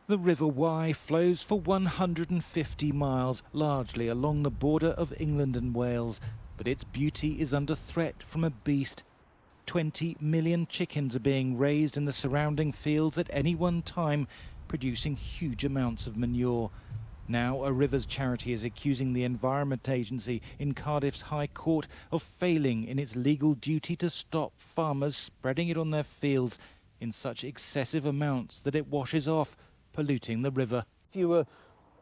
The River Wye flows for 150 miles, largely along the border of England and Wales. But its beauty is under threat from a beast. 20 million chickens are being raised in the surrounding fields at any one time, producing huge amounts of manure. Now, a Rivers charity is accusing the Environment Agency in Cardiff's High Court of failing in its legal duty to stop farmers spreading it on their fields in such excessive amounts that it washes off, polluting the river. If you were,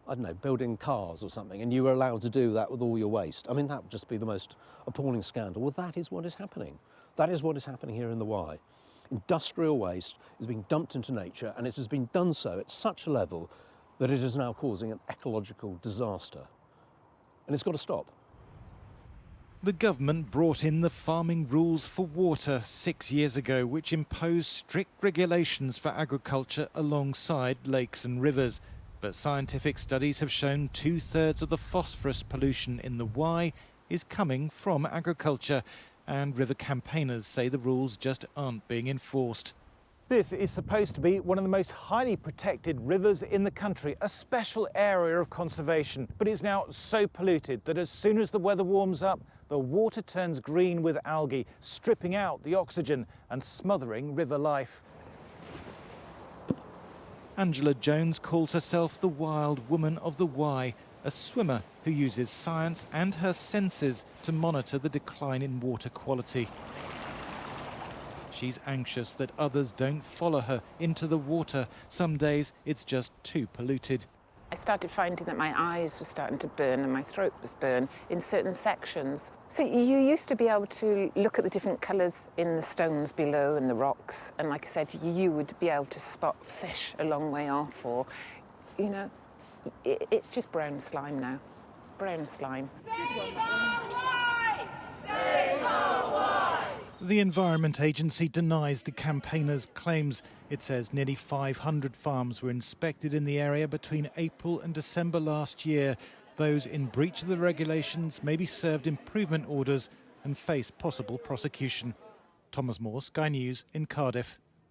I don't know, building cars or something and you were allowed to do that with all your waste, I mean, that would just be the most appalling scandal. Well, that is what is happening. That is what is happening here in the Wye. Industrial waste is being dumped into nature, and it has been done so at such a level that it is now causing an ecological disaster. And it's got to stop. The government brought in the farming rules for water 6 years ago, which imposed strict regulations for agriculture alongside lakes and rivers. But scientific studies have shown 2/3 of the phosphorus pollution in the Wye is coming from agriculture, and river campaigners say the rules just aren't being enforced. This is supposed to be one of the most highly protected rivers in the country, a special area of conservation. But it's now so polluted that as soon as the weather warms up, the water turns green with algae, stripping out the oxygen and smothering river life. Angela Jones calls herself the wild woman of the Wye, a swimmer who uses science and her senses to monitor the decline in water quality. She's anxious that others don't follow her into the water. Some days it's just too polluted. I started finding that my eyes were starting to burn and my throat was burned in certain sections. So you used to be able to look at the different colours in the stones below and the rocks, and like I said, you would be able to spot fish a long way off, or, you know, it's just brown slime now. Brown slime. The Environment Agency denies the campaigners' claims. It says nearly 500 farms were inspected in the area between April and December last year. Those in breach of the regulations may be served improvement orders and face possible prosecution. Thomas Moore, Sky News in Cardiff.